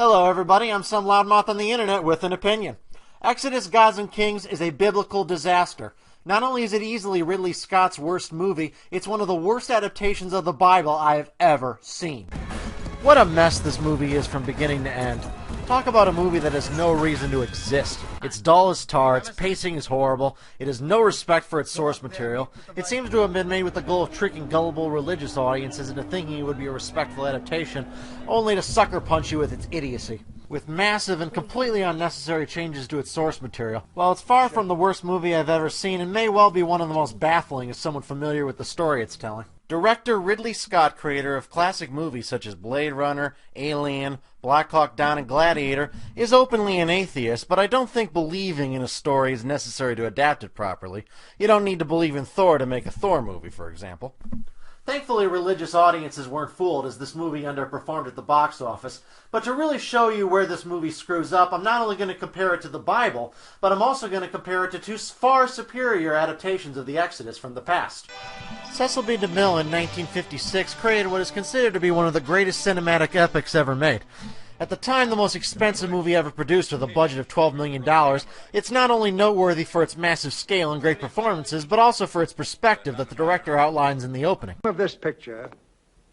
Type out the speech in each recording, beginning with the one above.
Hello everybody, I'm some loudmouth on the internet with an opinion. Exodus, Gods and Kings is a biblical disaster. Not only is it easily Ridley Scott's worst movie, it's one of the worst adaptations of the Bible I have ever seen. What a mess this movie is from beginning to end. Talk about a movie that has no reason to exist. It's dull as tar, its pacing is horrible, it has no respect for its source material, it seems to have been made with the goal of tricking gullible religious audiences into thinking it would be a respectful adaptation, only to sucker punch you with its idiocy. With massive and completely unnecessary changes to its source material. While it's far from the worst movie I've ever seen, and may well be one of the most baffling as someone familiar with the story it's telling. Director Ridley Scott, creator of classic movies such as Blade Runner, Alien, Black Hawk Down, and Gladiator, is openly an atheist, but I don't think believing in a story is necessary to adapt it properly. You don't need to believe in Thor to make a Thor movie, for example. Thankfully, religious audiences weren't fooled as this movie underperformed at the box office. But to really show you where this movie screws up, I'm not only going to compare it to the Bible, but I'm also going to compare it to two far superior adaptations of the Exodus from the past. Cecil B. DeMille in 1956 created what is considered to be one of the greatest cinematic epics ever made. At the time, the most expensive movie ever produced with a budget of $12 million, it's not only noteworthy for its massive scale and great performances, but also for its perspective that the director outlines in the opening. Of this picture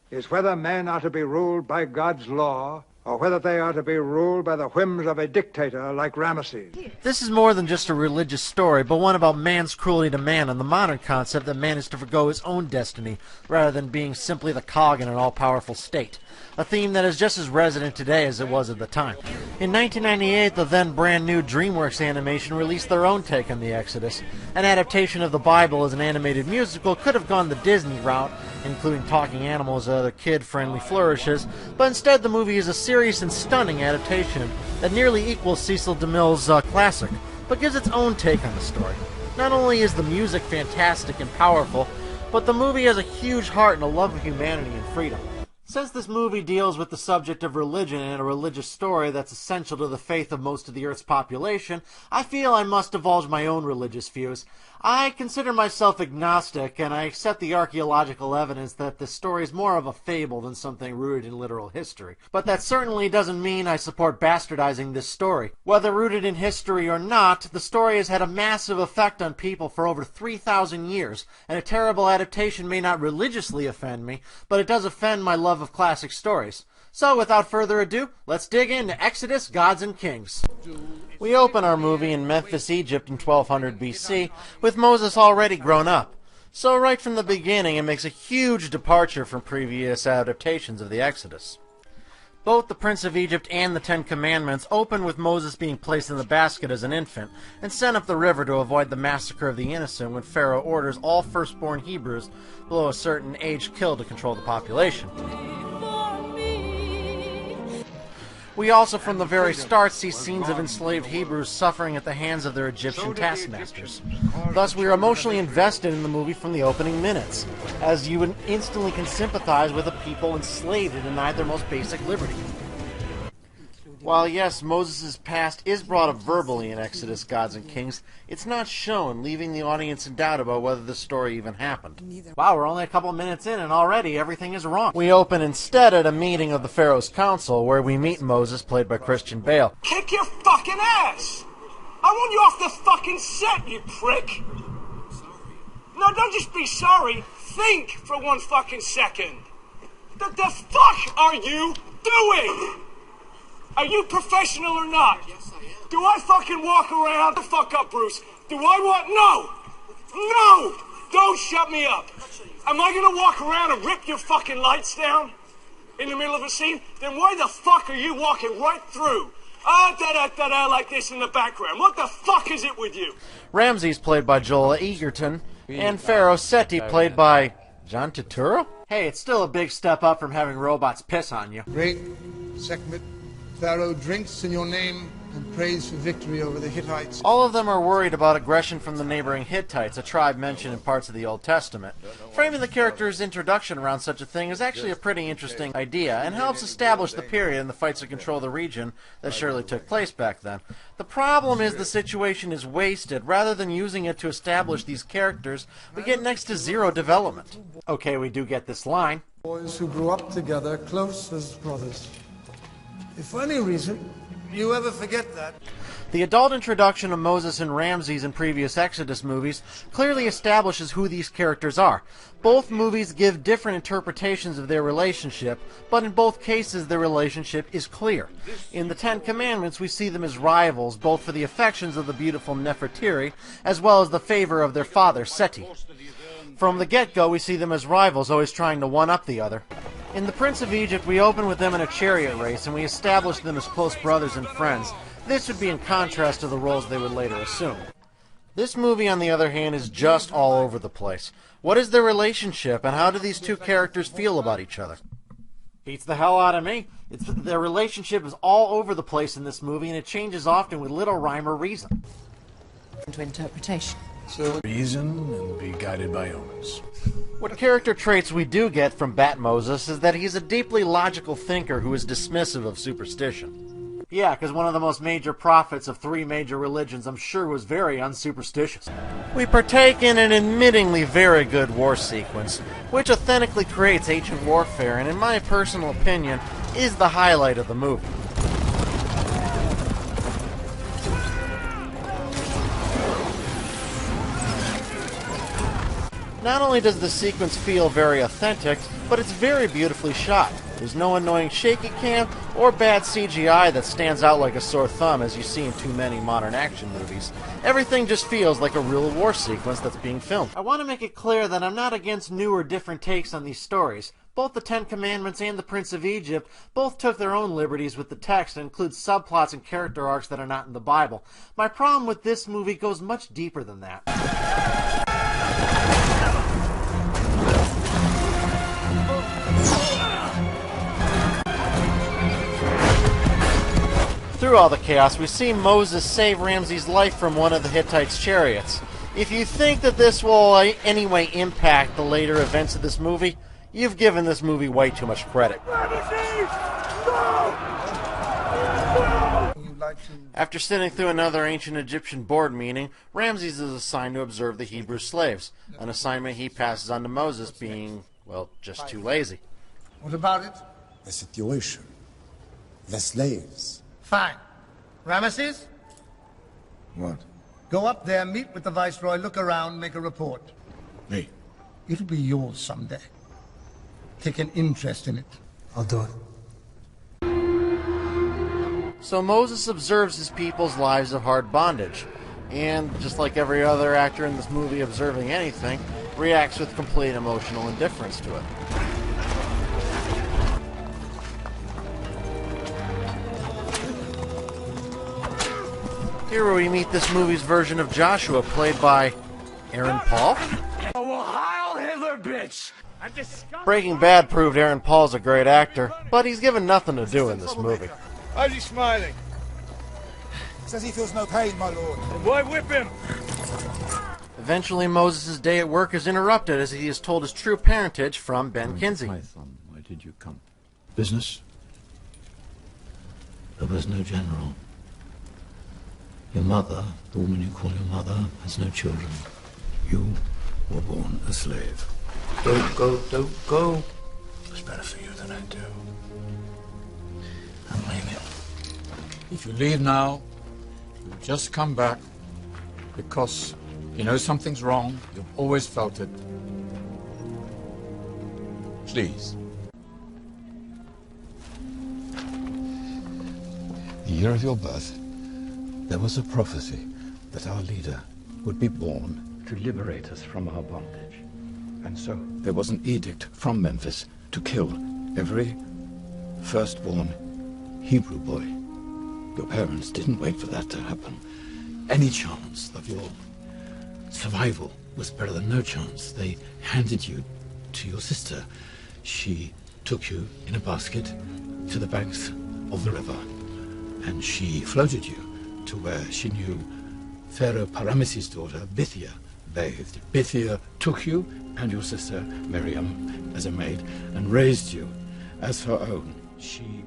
is whether men are to be ruled by God's law or whether they are to be ruled by the whims of a dictator like Ramesses. This is more than just a religious story, but one about man's cruelty to man and the modern concept that man is to forgo his own destiny, rather than being simply the cog in an all-powerful state. A theme that is just as resonant today as it was at the time. In 1998, the then brand new DreamWorks Animation released their own take on the Exodus. An adaptation of the Bible as an animated musical could have gone the Disney route, including talking animals and other kid-friendly flourishes, but instead the movie is a serious and stunning adaptation that nearly equals Cecil DeMille's classic, but gives its own take on the story. Not only is the music fantastic and powerful, but the movie has a huge heart and a love of humanity and freedom. Since this movie deals with the subject of religion and a religious story that's essential to the faith of most of the Earth's population, I feel I must divulge my own religious views. I consider myself agnostic, and I accept the archaeological evidence that this story is more of a fable than something rooted in literal history. But that certainly doesn't mean I support bastardizing this story. Whether rooted in history or not, the story has had a massive effect on people for over 3,000 years, and a terrible adaptation may not religiously offend me, but it does offend my love of classic stories. So, without further ado, let's dig into Exodus, Gods and Kings. We open our movie in Memphis, Egypt in 1200 BC, with Moses already grown up. So right from the beginning, it makes a huge departure from previous adaptations of the Exodus. Both the Prince of Egypt and the Ten Commandments open with Moses being placed in the basket as an infant and sent up the river to avoid the massacre of the innocent when Pharaoh orders all firstborn Hebrews below a certain age killed to control the population. We also from the very start see scenes of enslaved Hebrews suffering at the hands of their Egyptian taskmasters. Thus we are emotionally invested in the movie from the opening minutes, as you instantly can sympathize with a people enslaved and denied their most basic liberty. While yes, Moses' past is brought up verbally in Exodus, Gods and Kings, it's not shown, leaving the audience in doubt about whether the story even happened. Wow, we're only a couple minutes in and already everything is wrong. We open instead at a meeting of the Pharaoh's council, where we meet Moses, played by Christian Bale. Kick your fucking ass! I want you off the fucking set, you prick! No, don't just be sorry. Think for one fucking second. The fuck are you doing? Are you professional or not? Yes, I am. Do I fucking walk around? The fuck up, Bruce. Do I want... No! No! Don't shut me up. Am I gonna walk around and rip your fucking lights down in the middle of a scene? Then why the fuck are you walking right through? Da-da-da-da, like this in the background. What the fuck is it with you? Ramses, played by Joel Egerton, and Pharaoh Seti, played by John Turturro? Hey, it's still a big step up from having robots piss on you. Great Sekhmet, Pharaoh drinks in your name and prays for victory over the Hittites. All of them are worried about aggression from the neighboring Hittites, a tribe mentioned in parts of the Old Testament. Framing the character's introduction around such a thing is actually a pretty interesting idea, and helps establish the period and the fights to control the region that surely took place back then. The problem is the situation is wasted. Rather than using it to establish these characters, we get next to zero development. Okay, we do get this line. Boys who grew up together, close as brothers. If for any reason you ever forget that. The adult introduction of Moses and Ramses in previous Exodus movies clearly establishes who these characters are. Both movies give different interpretations of their relationship, but in both cases their relationship is clear. In the Ten Commandments we see them as rivals, both for the affections of the beautiful Nefertiri, as well as the favor of their father, Seti. From the get-go we see them as rivals, always trying to one-up the other. In The Prince of Egypt we open with them in a chariot race, and we establish them as close brothers and friends. This would be in contrast to the roles they would later assume. This movie, on the other hand, is just all over the place. What is their relationship, and how do these two characters feel about each other? Beats the hell out of me. Their relationship is all over the place in this movie, and it changes often with little rhyme or reason. To interpretation. So reason and be guided by omens. What character traits we do get from Bat Moses is that he's a deeply logical thinker who is dismissive of superstition. Yeah, because one of the most major prophets of three major religions, I'm sure, was very unsuperstitious. We partake in an admittingly very good war sequence, which authentically creates ancient warfare, and in my personal opinion, is the highlight of the movie. Not only does the sequence feel very authentic, but it's very beautifully shot. There's no annoying shaky cam or bad CGI that stands out like a sore thumb as you see in too many modern action movies. Everything just feels like a real war sequence that's being filmed. I want to make it clear that I'm not against new or different takes on these stories. Both the Ten Commandments and the Prince of Egypt both took their own liberties with the text and include subplots and character arcs that are not in the Bible. My problem with this movie goes much deeper than that. Through all the chaos, we see Moses save Ramses' life from one of the Hittites' chariots. If you think that this will in any way impact the later events of this movie, you've given this movie way too much credit. After sitting through another ancient Egyptian board meeting, Ramses is assigned to observe the Hebrew slaves, an assignment he passes on to Moses being, well, just too lazy. What about it? The situation. The slaves. Fine. Ramesses? What? Go up there, meet with the Viceroy, look around, make a report. Me? It'll be yours someday. Take an interest in it. I'll do it. So Moses observes his people's lives of hard bondage, and, just like every other actor in this movie observing anything, reacts with complete emotional indifference to it. Here we meet this movie's version of Joshua, played by Aaron Paul. Oh, Heil Hitler, bitch! Breaking Bad proved Aaron Paul's a great actor, but he's given nothing to do in this movie. Why's he smiling? Says he feels no pain, my lord. Why whip him? Eventually, Moses' day at work is interrupted as he is told his true parentage from Ben Kinsey. My son, why did you come? Business? There was no general. Your mother, the woman you call your mother, has no children. You were born a slave. Don't go, don't go. It's better for you than I do. I'm leaving. If you leave now, you'll just come back because you know something's wrong. You've always felt it. Please. The year of your birth, there was a prophecy that our leader would be born to liberate us from our bondage. And so there was an edict from Memphis to kill every firstborn Hebrew boy. Your parents didn't wait for that to happen. Any chance of your survival was better than no chance. They handed you to your sister. She took you in a basket to the banks of the river, and she floated you to where she knew Pharaoh Paramesses' daughter, Bithiah, bathed. Bithiah took you and your sister, Miriam, as a maid, and raised you as her own. She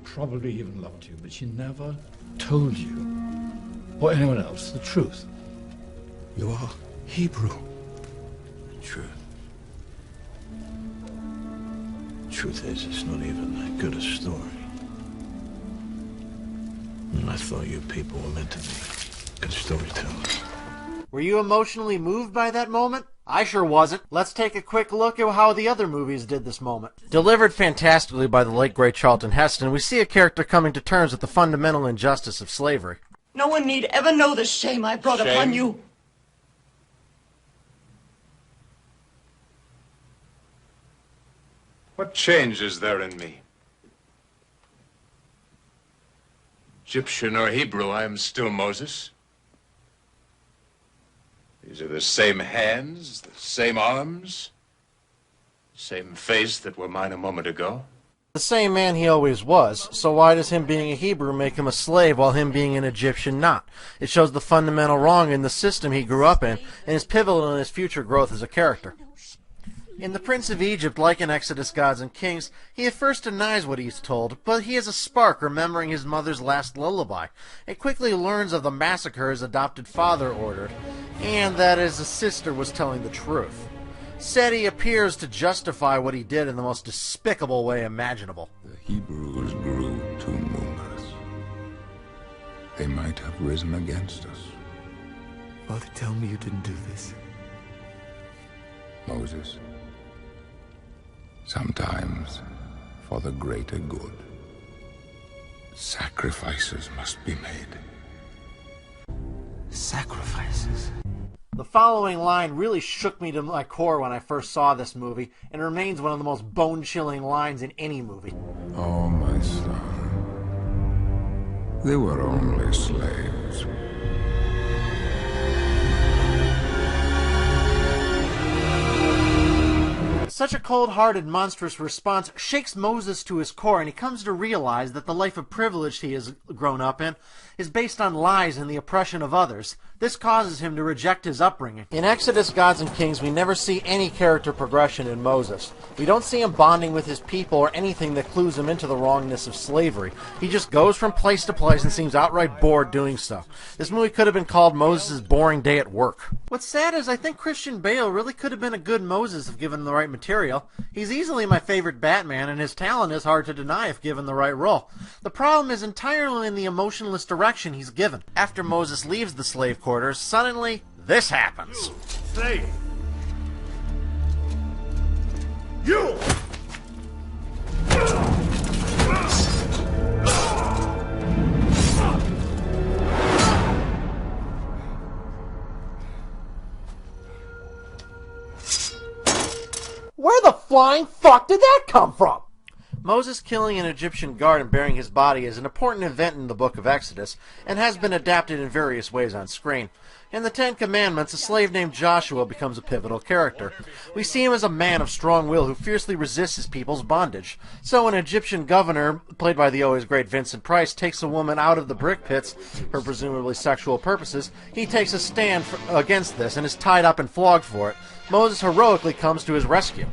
probably even loved you, but she never told you, or anyone else, the truth. You are Hebrew. Truth. Truth is, it's not even that good a story. I thought you people were meant to be good storytellers. Were you emotionally moved by that moment? I sure wasn't. Let's take a quick look at how the other movies did this moment. Delivered fantastically by the late great Charlton Heston, we see a character coming to terms with the fundamental injustice of slavery. No one need ever know the shame I brought upon you. What change is there in me? Egyptian or Hebrew, I am still Moses. These are the same hands, the same arms, same face that were mine a moment ago. The same man he always was, so why does him being a Hebrew make him a slave while him being an Egyptian not? It shows the fundamental wrong in the system he grew up in and is pivotal in his future growth as a character. In The Prince of Egypt, like in Exodus, Gods and Kings, he at first denies what he's told, but he has a spark remembering his mother's last lullaby, and quickly learns of the massacre his adopted father ordered, and that his sister was telling the truth. Seti appears to justify what he did in the most despicable way imaginable. The Hebrews grew too numerous. They might have risen against us. Father, tell me you didn't do this. Moses, sometimes, for the greater good, sacrifices must be made. Sacrifices? The following line really shook me to my core when I first saw this movie, and remains one of the most bone-chilling lines in any movie. Oh, my son, they were only slaves. Such a cold-hearted, monstrous response shakes Moses to his core, and he comes to realize that the life of privilege he has grown up in is based on lies and the oppression of others. This causes him to reject his upbringing. In Exodus, Gods and Kings, we never see any character progression in Moses. We don't see him bonding with his people or anything that clues him into the wrongness of slavery. He just goes from place to place and seems outright bored doing so. This movie could have been called Moses' Boring Day at Work. What's sad is I think Christian Bale really could have been a good Moses if given the right material. He's easily my favorite Batman, and his talent is hard to deny if given the right role. The problem is entirely in the emotionless direction he's given. After Moses leaves the slave quarters, suddenly, this happens. Say. You! Where the flying fuck did that come from? Moses killing an Egyptian guard and burying his body is an important event in the book of Exodus, and has been adapted in various ways on screen. In the Ten Commandments, a slave named Joshua becomes a pivotal character. We see him as a man of strong will who fiercely resists his people's bondage. So an Egyptian governor, played by the always great Vincent Price, takes a woman out of the brick pits for presumably sexual purposes. He takes a stand against this and is tied up and flogged for it. Moses heroically comes to his rescue.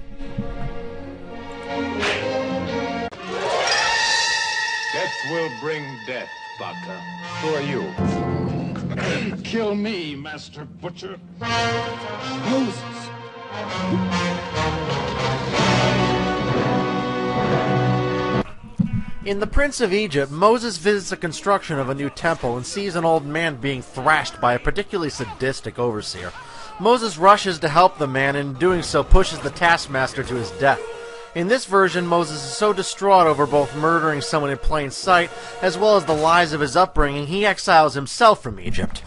Death will bring death, Baka. Who are you? Kill me, Master Butcher. Moses. In The Prince of Egypt, Moses visits the construction of a new temple and sees an old man being thrashed by a particularly sadistic overseer. Moses rushes to help the man, and in doing so pushes the taskmaster to his death. In this version, Moses is so distraught over both murdering someone in plain sight, as well as the lies of his upbringing, he exiles himself from Egypt.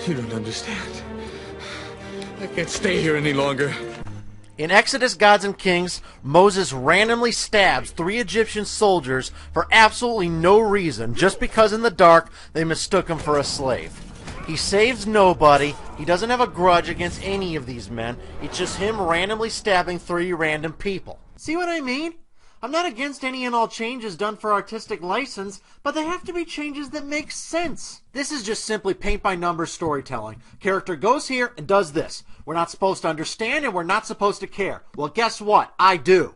You don't understand. I can't stay here any longer. In Exodus, Gods and Kings, Moses randomly stabs 3 Egyptian soldiers for absolutely no reason, just because in the dark they mistook him for a slave. He saves nobody. He doesn't have a grudge against any of these men. It's just him randomly stabbing 3 random people. See what I mean? I'm not against any and all changes done for artistic license, but they have to be changes that make sense. This is just simply paint-by-numbers storytelling. Character goes here and does this. We're not supposed to understand and we're not supposed to care. Well, guess what? I do.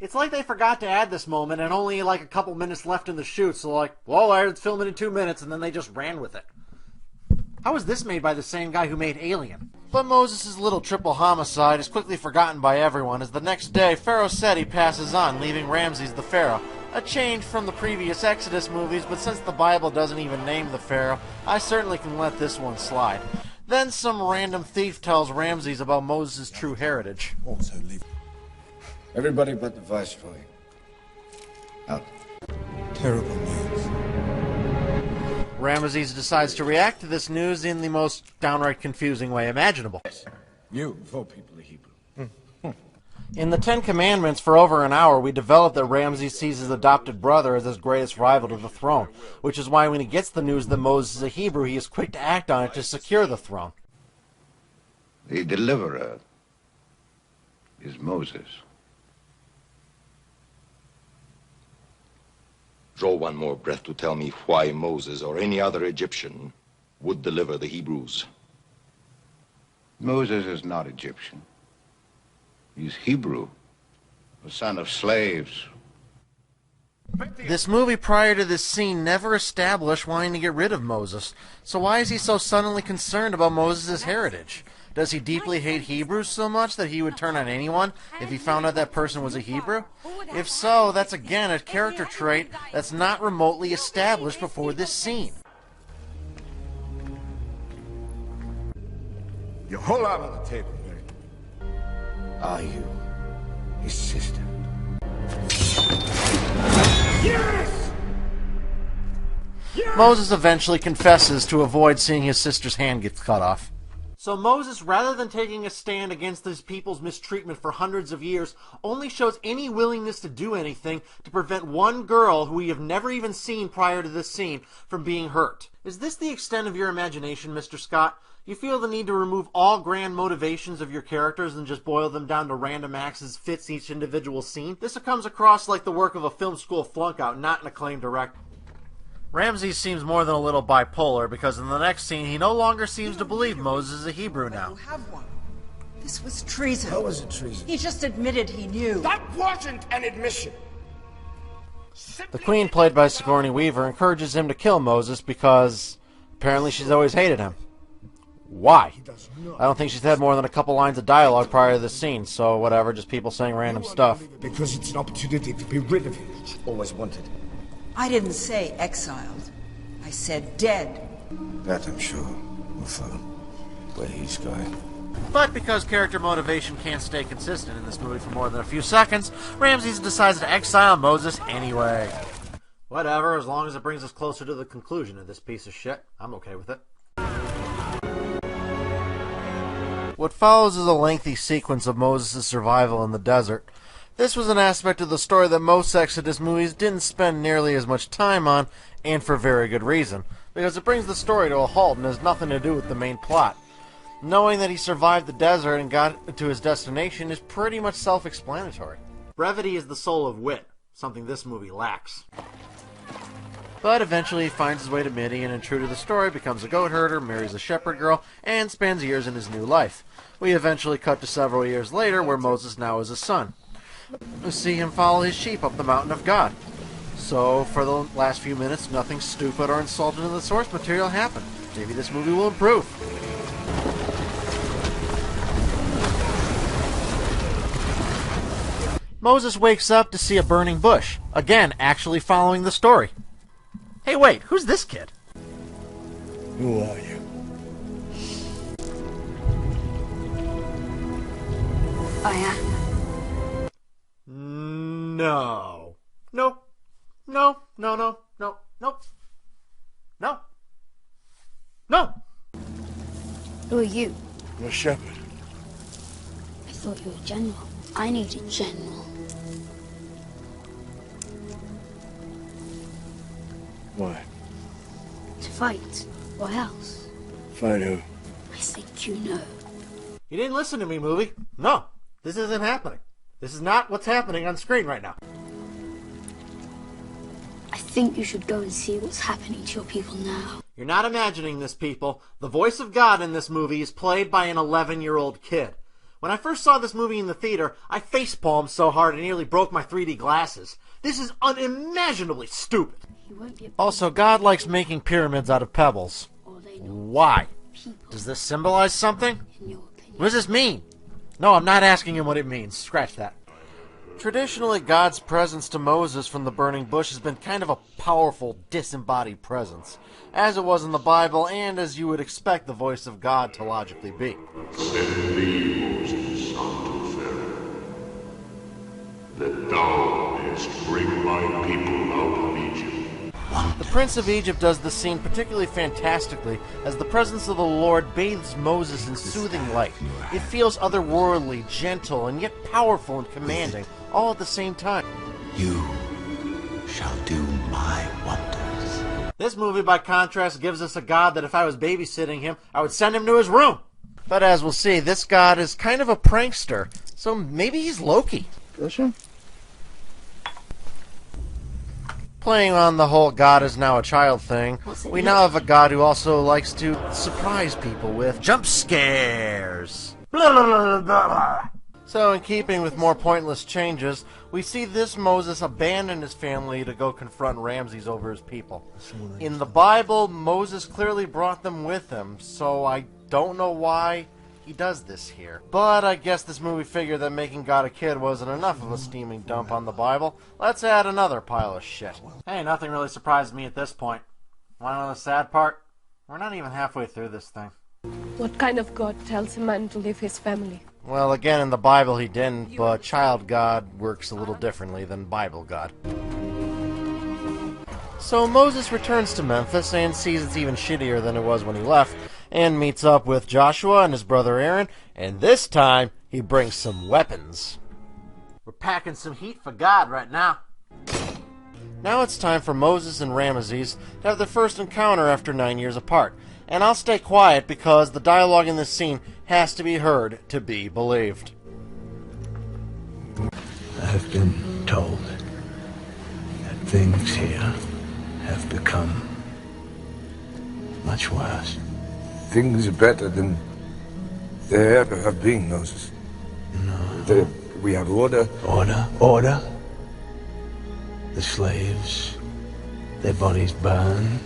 It's like they forgot to add this moment and only like a couple minutes left in the shoot, so like, well, I had to film it in 2 minutes, and then they just ran with it. How was this made by the same guy who made Alien? But Moses' little triple homicide is quickly forgotten by everyone as the next day Pharaoh Seti passes on, leaving Ramses the Pharaoh, A change from the previous Exodus movies, but since the Bible doesn't even name the Pharaoh, I certainly can let this one slide. Then some random thief tells Ramses about Moses' true heritage. Also leave. Everybody but the Viceroy. Out. Terrible news. Ramses decides to react to this news in the most downright confusing way imaginable. You, of all people, are Hebrew. In the Ten Commandments, for over an hour, we developed that Ramses sees his adopted brother as his greatest rival to the throne, which is why when he gets the news that Moses is a Hebrew, he is quick to act on it to secure the throne. The deliverer is Moses. Draw one more breath to tell me why Moses or any other Egyptian would deliver the Hebrews. Moses is not Egyptian. He's Hebrew, the son of slaves. This movie prior to this scene never established wanting to get rid of Moses. So why is he so suddenly concerned about Moses' heritage? Does he deeply hate Hebrews so much that he would turn on anyone if he found out that person was a Hebrew? If so, that's again a character trait that's not remotely established before this scene. Your whole lot on the table. Are you his sister? Yes! Moses eventually confesses to avoid seeing his sister's hand get cut off. So Moses, rather than taking a stand against his people's mistreatment for hundreds of years, only shows any willingness to do anything to prevent one girl who we have never even seen prior to this scene from being hurt. Is this the extent of your imagination, Mr. Scott? You feel the need to remove all grand motivations of your characters and just boil them down to random acts as fits each individual scene? This comes across like the work of a film school flunk-out, not an acclaimed director. Ramses seems more than a little bipolar, because in the next scene he no longer seems to believe Moses is a Hebrew now. You have one. This was treason. How was it treason? He just admitted he knew. That wasn't an admission. The Queen, played by Sigourney Weaver, encourages him to kill Moses because apparently she's always hated him. Why? I don't think she's had more than a couple lines of dialogue prior to this scene, so whatever, just people saying random stuff. Because it's an opportunity to be rid of him. She always wanted. I didn't say exiled. I said dead. That I'm sure will follow where he's going. But because character motivation can't stay consistent in this movie for more than a few seconds, Ramses decides to exile Moses anyway. Whatever, as long as it brings us closer to the conclusion of this piece of shit, I'm okay with it. What follows is a lengthy sequence of Moses' survival in the desert. This was an aspect of the story that most Exodus movies didn't spend nearly as much time on, and for very good reason, because it brings the story to a halt and has nothing to do with the main plot. Knowing that he survived the desert and got to his destination is pretty much self-explanatory. Brevity is the soul of wit, something this movie lacks. But eventually he finds his way to Midian and, true to the story, becomes a goat herder, marries a shepherd girl, and spends years in his new life. We eventually cut to several years later, where Moses now is a son. We see him follow his sheep up the mountain of God. So, for the last few minutes, nothing stupid or insulting in the source material happened. Maybe this movie will improve. Moses wakes up to see a burning bush. Again, actually following the story. Hey, wait, who's this kid? Who are you? I am. No. No. No. No, no, no, no. No. No. Who are you? I'm a shepherd. I thought you were a general. I need a general. Why? To fight. What else? Fight who? I think you know. You didn't listen to me, movie. No. This isn't happening. This is not what's happening on screen right now. I think you should go and see what's happening to your people now. You're not imagining this, people. The voice of God in this movie is played by an 11-year-old kid. When I first saw this movie in the theater, I facepalmed so hard I nearly broke my 3D glasses. This is unimaginably stupid. Also, God likes making pyramids out of pebbles. Why? Does this symbolize something? What does this mean? No, I'm not asking him what it means. Scratch that. Traditionally, God's presence to Moses from the burning bush has been kind of a powerful, disembodied presence, as it was in the Bible, and as you would expect the voice of God to logically be. Send thee, Moses, unto Pharaoh, that thou mayest bring my people out of Egypt. The Prince of Egypt does the scene particularly fantastically, as the presence of the Lord bathes Moses in soothing light. It feels otherworldly, gentle, and yet powerful and commanding, all at the same time. You shall do my wonders. This movie, by contrast, gives us a God that if I was babysitting him, I would send him to his room. But as we'll see, this God is kind of a prankster, so maybe he's Loki. Playing on the whole God is now a child thing, we now have a God who also likes to surprise people with jump scares. Blah, blah, blah, blah, blah. So in keeping with more pointless changes, we see this Moses abandon his family to go confront Ramses over his people. In the Bible, Moses clearly brought them with him, so I don't know why he does this here. But I guess this movie figured that making God a kid wasn't enough of a steaming dump on the Bible. Let's add another pile of shit. Hey, nothing really surprised me at this point. Want to know the sad part? We're not even halfway through this thing. What kind of God tells a man to leave his family? Well, again, in the Bible he didn't, but child God works a little differently than Bible God. So Moses returns to Memphis and sees it's even shittier than it was when he left, and meets up with Joshua and his brother Aaron, and this time he brings some weapons. We're packing some heat for God right now. Now it's time for Moses and Ramesses to have their first encounter after 9 years apart, and I'll stay quiet because the dialogue in this scene has to be heard to be believed. I've been told that things here have become much worse. Things are better than they ever have been, Moses. No. We have order. Order. The slaves, their bodies burn.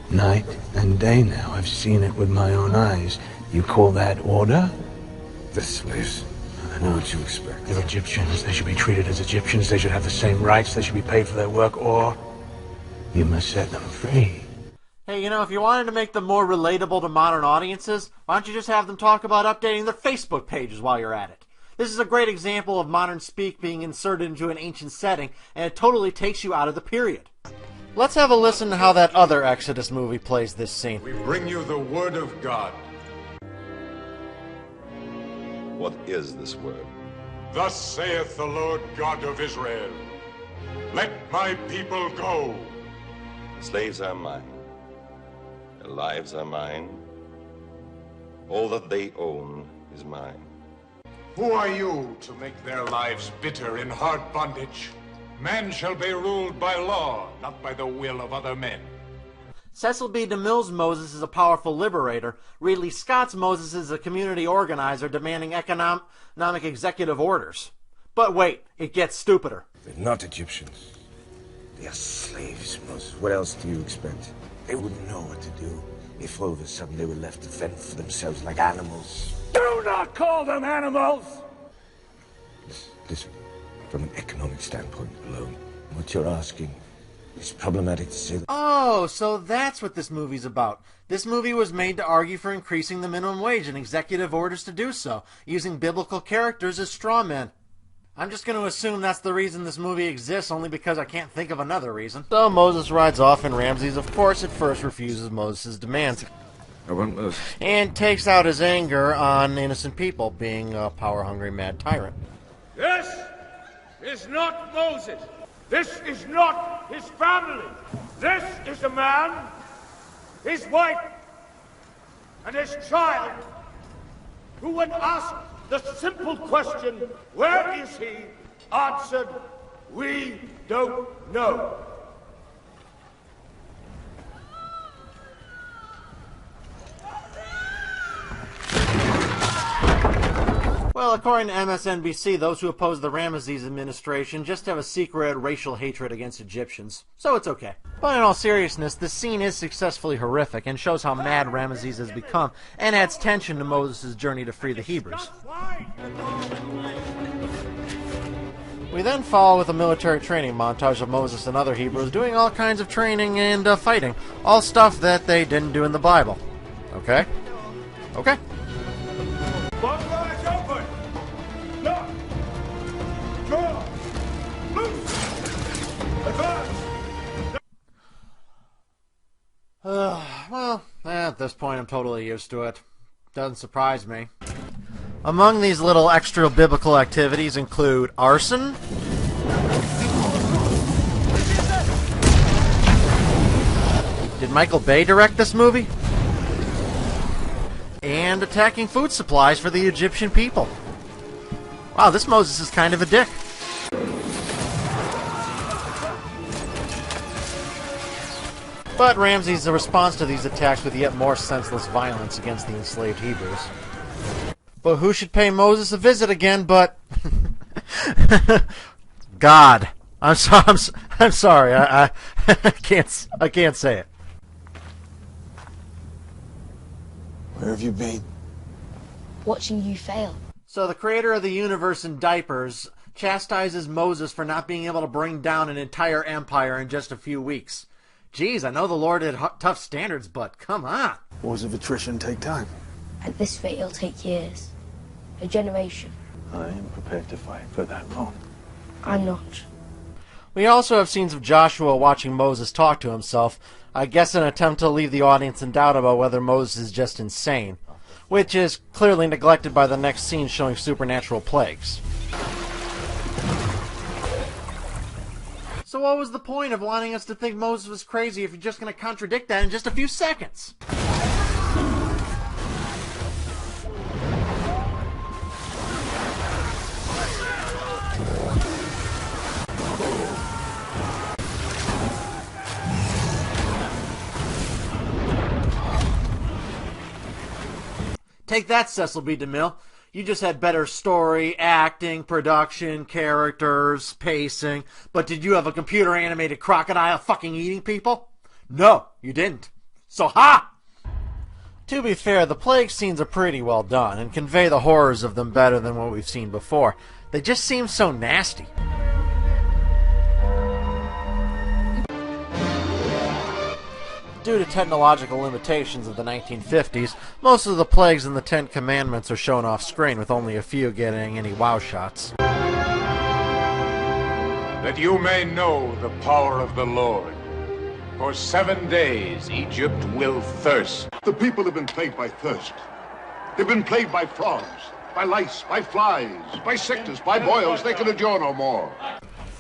Night and day now. I've seen it with my own eyes. You call that order? The slaves? What would you expect? They're Egyptians. They should be treated as Egyptians. They should have the same rights. They should be paid for their work, or you must set them free. Hey, you know, if you wanted to make them more relatable to modern audiences, why don't you just have them talk about updating their Facebook pages while you're at it? This is a great example of modern speak being inserted into an ancient setting, and it totally takes you out of the period. Let's have a listen to how that other Exodus movie plays this scene. We bring you the word of God. What is this word? Thus saith the Lord God of Israel, let my people go. Slaves are mine. Their lives are mine. All that they own is mine. Who are you to make their lives bitter in hard bondage? Man shall be ruled by law, not by the will of other men. Cecil B. DeMille's Moses is a powerful liberator. Ridley Scott's Moses is a community organizer demanding economic executive orders. But wait, it gets stupider. They're not Egyptians. They are slaves, Moses. What else do you expect? They wouldn't know what to do if all of a sudden they were left to fend for themselves like animals. Do not call them animals! Listen, from an economic standpoint alone, what you're asking is problematic to say. Oh, so that's what this movie's about. This movie was made to argue for increasing the minimum wage and executive orders to do so, using biblical characters as straw men. I'm just going to assume that's the reason this movie exists, only because I can't think of another reason. So Moses rides off, and Ramses, of course, at first refuses Moses' demands. I want Moses. And takes out his anger on innocent people, being a power-hungry mad tyrant. This is not Moses. This is not his family. This is a man, his wife, and his child, who when asked the simple question, where is he, answered, we don't know. Well, according to MSNBC, those who oppose the Ramesses administration just have a secret racial hatred against Egyptians, so it's okay. But in all seriousness, the scene is successfully horrific and shows how mad Ramesses has become, and adds tension to Moses' journey to free the Hebrews. We then follow with a military training montage of Moses and other Hebrews doing all kinds of training and fighting. All stuff that they didn't do in the Bible. Okay? Okay. Both eyes open! Lock! Draw! Loose! Advance! Well, at this point I'm totally used to it. Doesn't surprise me. Among these little extra biblical activities include arson, did Michael Bay direct this movie? And attacking food supplies for the Egyptian people. Wow, this Moses is kind of a dick. But Ramsey's response to these attacks with yet more senseless violence against the enslaved Hebrews. But who should pay Moses a visit again but God? I'm sorry. I can't say it. Where have you been? Watching you fail. So the creator of the universe in diapers chastises Moses for not being able to bring down an entire empire in just a few weeks. Geez, I know the Lord had tough standards, but come on. Wars of attrition take time. At this rate, it'll take years. A generation. I am prepared to fight for that long. I'm not. We also have scenes of Joshua watching Moses talk to himself, I guess in an attempt to leave the audience in doubt about whether Moses is just insane, which is clearly neglected by the next scene showing supernatural plagues. So what was the point of wanting us to think Moses was crazy if you're just going to contradict that in just a few seconds? Take that, Cecil B. DeMille. You just had better story, acting, production, characters, pacing. But did you have a computer-animated crocodile fucking eating people? No, you didn't. So ha! To be fair, the plague scenes are pretty well done and convey the horrors of them better than what we've seen before. They just seem so nasty. Due to technological limitations of the 1950s, most of the plagues in the Ten Commandments are shown off screen, with only a few getting any wow shots. That you may know the power of the Lord. For 7 days Egypt will thirst. The people have been plagued by thirst. They've been plagued by frogs, by lice, by flies, by sickness, by boils. They can endure no more.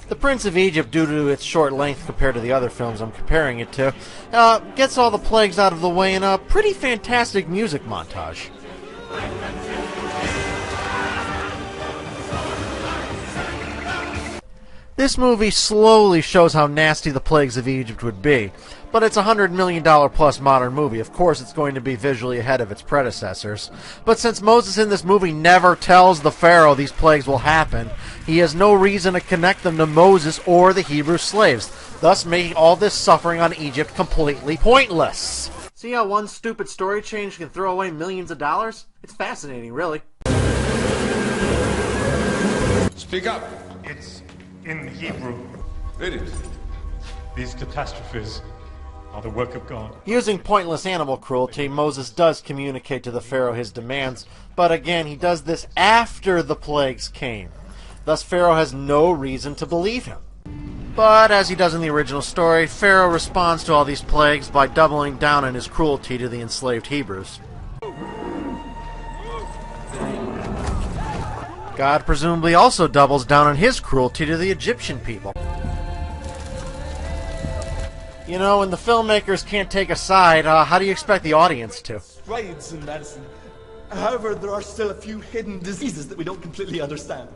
The Prince of Egypt, due to its short length compared to the other films I'm comparing it to, gets all the plagues out of the way in a pretty fantastic music montage. This movie slowly shows how nasty the plagues of Egypt would be, but it's a $100 million plus modern movie. Of course it's going to be visually ahead of its predecessors. But since Moses in this movie never tells the Pharaoh these plagues will happen, he has no reason to connect them to Moses or the Hebrew slaves, thus making all this suffering on Egypt completely pointless. See how one stupid story change can throw away millions of dollars? It's fascinating, really. Speak up. It's in Hebrew. Read it. These catastrophes are the work of God. Using pointless animal cruelty, Moses does communicate to the Pharaoh his demands, but again, he does this after the plagues came. Thus, Pharaoh has no reason to believe him. But, as he does in the original story, Pharaoh responds to all these plagues by doubling down on his cruelty to the enslaved Hebrews. God presumably also doubles down on his cruelty to the Egyptian people. You know, when the filmmakers can't take a side, how do you expect the audience to? Strides in medicine. However, there are still a few hidden diseases that we don't completely understand.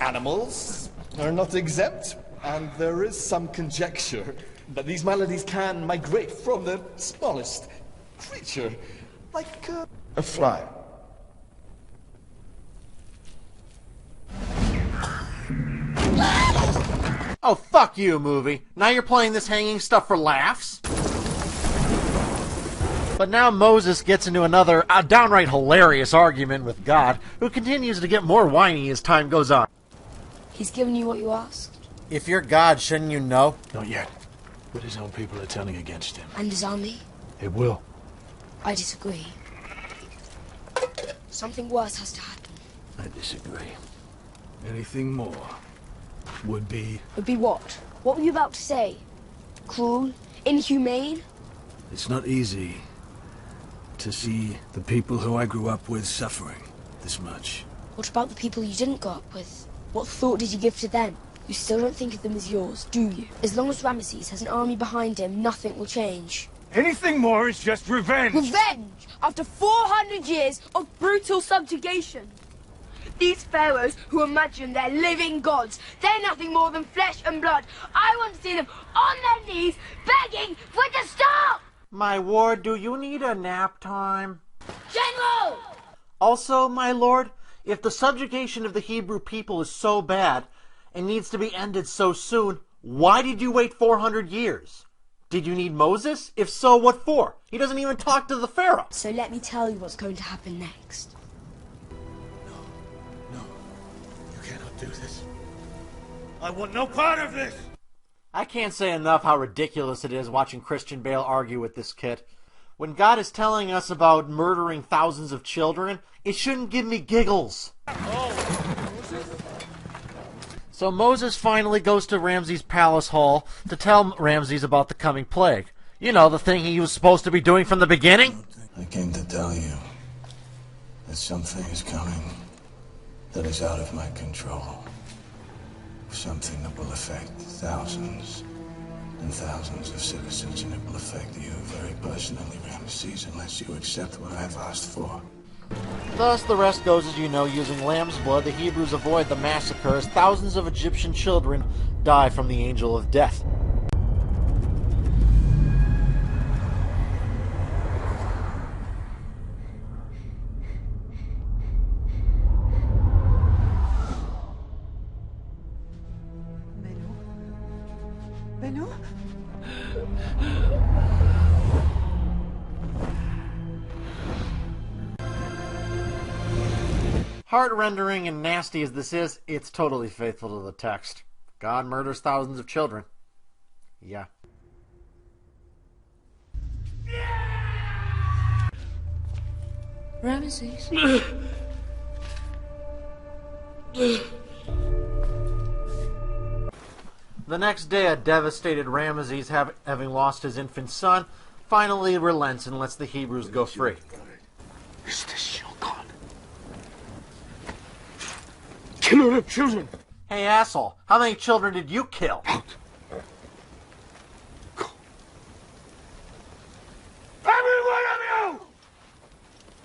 Animals are not exempt, and there is some conjecture that these maladies can migrate from the smallest creature, like a fly. Oh, fuck you, movie. Now you're playing this hanging stuff for laughs? But now Moses gets into another downright hilarious argument with God, who continues to get more whiny as time goes on. He's given you what you asked. If you're God, shouldn't you know? Not yet. But his own people are turning against him. And his army? It will. I disagree. Something worse has to happen. I disagree. Anything more would be... Would be what? What were you about to say? Cruel? Inhumane? It's not easy to see the people who I grew up with suffering this much. What about the people you didn't grow up with? What thought did you give to them? You still don't think of them as yours, do you? As long as Ramesses has an army behind him, nothing will change. Anything more is just revenge. Revenge! After 400 years of brutal subjugation. These pharaohs who imagine they're living gods, they're nothing more than flesh and blood. I want to see them on their knees, begging for it to stop! My ward, do you need a nap time? General! Also, my lord, if the subjugation of the Hebrew people is so bad and needs to be ended so soon, why did you wait 400 years? Did you need Moses? If so, what for? He doesn't even talk to the Pharaoh. So let me tell you what's going to happen next. You cannot do this. I want no part of this. I can't say enough how ridiculous it is watching Christian Bale argue with this kid. When God is telling us about murdering thousands of children, it shouldn't give me giggles. So Moses finally goes to Ramses' palace hall to tell Ramses about the coming plague. You know, the thing he was supposed to be doing from the beginning? I came to tell you that something is coming that is out of my control. Something that will affect thousands and thousands of citizens, and it will affect you very personally, Ramesses, unless you accept what I've asked for. Thus, the rest goes as you know. Using lamb's blood, the Hebrews avoid the massacre as thousands of Egyptian children die from the angel of death. Benu? Heart-rendering and nasty as this is, it's totally faithful to the text. God murders thousands of children. Yeah. Ramesses. The next day, a devastated Ramesses, having lost his infant son, finally relents and lets the Hebrews go free. Is this your God? Killer of children! Hey, asshole, how many children did you kill? Every one of you!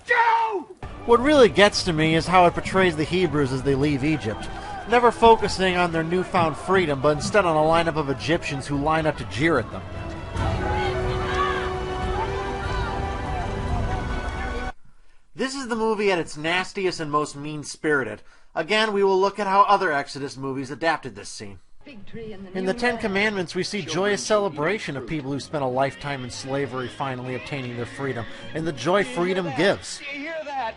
Go! What really gets to me is how it portrays the Hebrews as they leave Egypt, never focusing on their newfound freedom, but instead on a lineup of Egyptians who line up to jeer at them. This is the movie at its nastiest and most mean-spirited. Again, we will look at how other Exodus movies adapted this scene. In the Ten Commandments, we see joyous celebration of people who spent a lifetime in slavery finally obtaining their freedom, and the joy freedom gives. You hear that?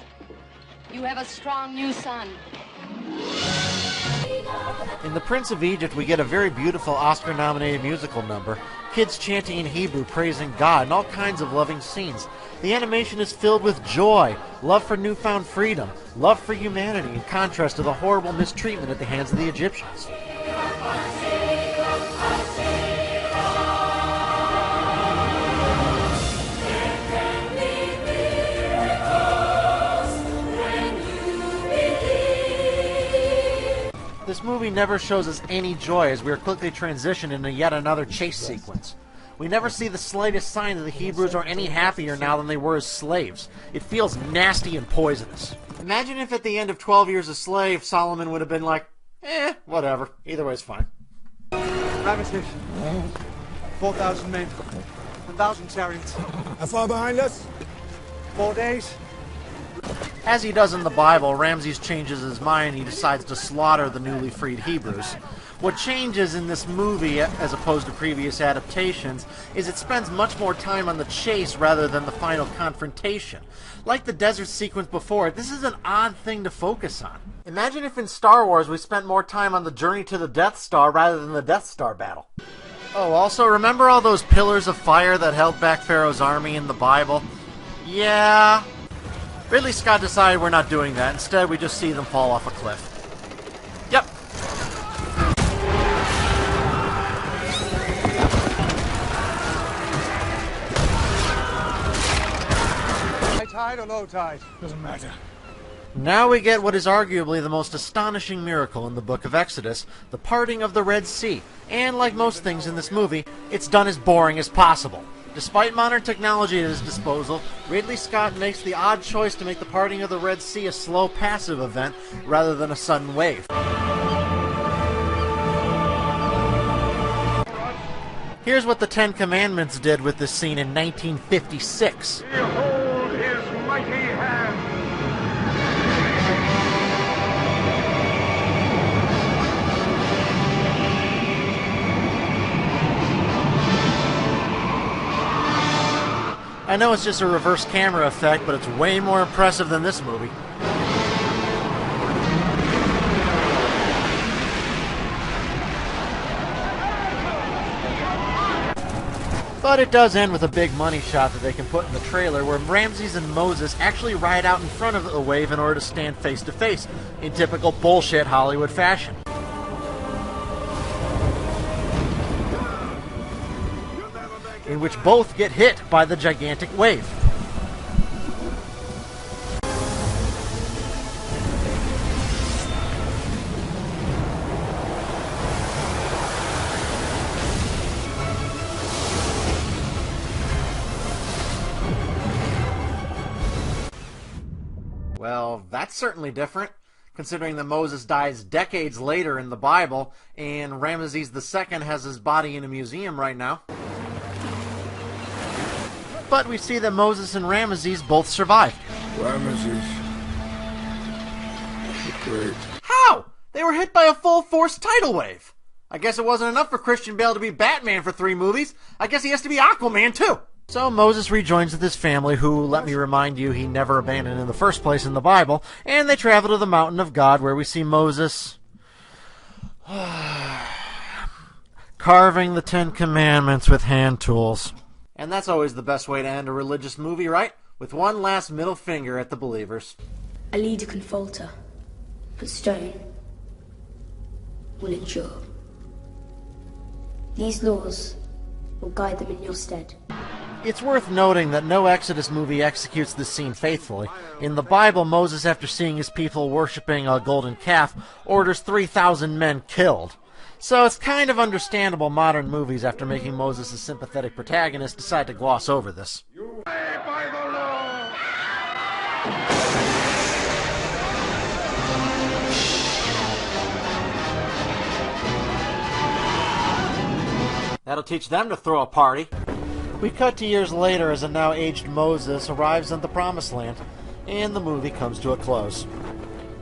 You have a strong new son. In The Prince of Egypt, we get a very beautiful Oscar-nominated musical number, kids chanting in Hebrew, praising God, and all kinds of loving scenes. The animation is filled with joy, love for newfound freedom, love for humanity, in contrast to the horrible mistreatment at the hands of the Egyptians. This movie never shows us any joy as we are quickly transitioned into yet another chase sequence. We never see the slightest sign that the Hebrews are any happier now than they were as slaves. It feels nasty and poisonous. Imagine if at the end of 12 Years a Slave, Solomon would have been like, whatever. Either way is fine. Ramesses, 4,000 men, 1,000 chariots. How far behind us? 4 days. As he does in the Bible, Ramses changes his mind and he decides to slaughter the newly freed Hebrews. What changes in this movie, as opposed to previous adaptations, is it spends much more time on the chase rather than the final confrontation. Like the desert sequence before, this is an odd thing to focus on. Imagine if in Star Wars we spent more time on the journey to the Death Star rather than the Death Star battle. Oh, also, remember all those pillars of fire that held back Pharaoh's army in the Bible? Yeah. Ridley Scott decided we're not doing that. Instead, we just see them fall off a cliff. Yep. High tide or low tide? Doesn't matter. Now we get what is arguably the most astonishing miracle in the book of Exodus, the parting of the Red Sea. And like most things in this movie, it's done as boring as possible. Despite modern technology at his disposal, Ridley Scott makes the odd choice to make the parting of the Red Sea a slow, passive event rather than a sudden wave. Here's what the Ten Commandments did with this scene in 1956. Behold his mighty hand. I know it's just a reverse camera effect, but it's way more impressive than this movie. But it does end with a big money shot that they can put in the trailer where Ramses and Moses actually ride out in front of the wave in order to stand face to face, in typical bullshit Hollywood fashion. In which both get hit by the gigantic wave. Well, that's certainly different, considering that Moses dies decades later in the Bible, and Ramses II has his body in a museum right now. But we see that Moses and Ramesses both survived. Ramesses. Great. How? They were hit by a full-force tidal wave. I guess it wasn't enough for Christian Bale to be Batman for 3 movies. I guess he has to be Aquaman, too. So Moses rejoins with his family, who, let me remind you, he never abandoned in the first place in the Bible, and they travel to the mountain of God, where we see Moses carving the Ten Commandments with hand tools. And that's always the best way to end a religious movie, right? With one last middle finger at the believers. A leader can falter, but stone will endure. These laws will guide them in your stead. It's worth noting that no Exodus movie executes this scene faithfully. In the Bible, Moses, after seeing his people worshipping a golden calf, orders 3,000 men killed. So it's kind of understandable modern movies, after making Moses a sympathetic protagonist, decide to gloss over this. By the law. That'll teach them to throw a party. We cut to years later as a now aged Moses arrives in the Promised Land, and the movie comes to a close.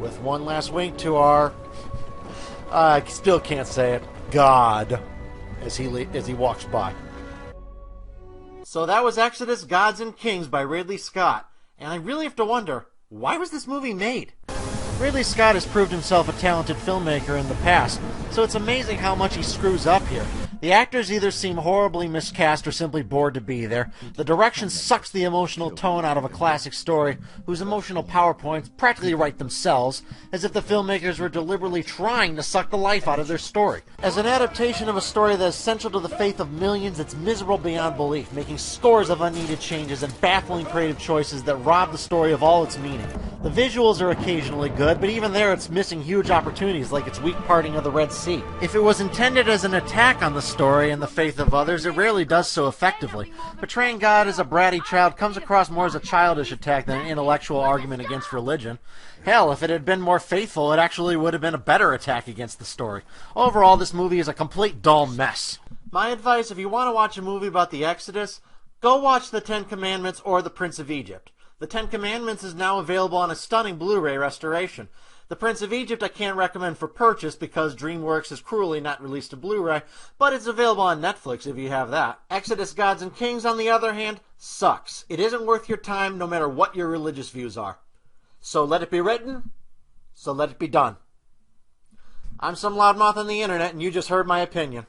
With one last wink to our... I still can't say it. God, as he walks by. So that was Exodus, Gods and Kings by Ridley Scott. And I really have to wonder, why was this movie made? Ridley Scott has proved himself a talented filmmaker in the past, so it's amazing how much he screws up here. The actors either seem horribly miscast or simply bored to be there. The direction sucks the emotional tone out of a classic story, whose emotional PowerPoints practically write themselves, as if the filmmakers were deliberately trying to suck the life out of their story. As an adaptation of a story that is central to the faith of millions, it's miserable beyond belief, making scores of unneeded changes and baffling creative choices that rob the story of all its meaning. The visuals are occasionally good, but even there it's missing huge opportunities, like its weak parting of the Red Sea. If it was intended as an attack on the story and the faith of others, it rarely does so effectively. Portraying God as a bratty child comes across more as a childish attack than an intellectual argument against religion. Hell, if it had been more faithful, it actually would have been a better attack against the story. Overall, this movie is a complete dull mess. My advice, if you want to watch a movie about the Exodus, go watch The Ten Commandments or The Prince of Egypt. The Ten Commandments is now available on a stunning Blu-ray restoration. The Prince of Egypt I can't recommend for purchase because DreamWorks has cruelly not released a Blu-ray, but it's available on Netflix if you have that. Exodus Gods and Kings, on the other hand, sucks. It isn't worth your time no matter what your religious views are. So let it be written, so let it be done. I'm some loudmouth on the internet, and you just heard my opinion.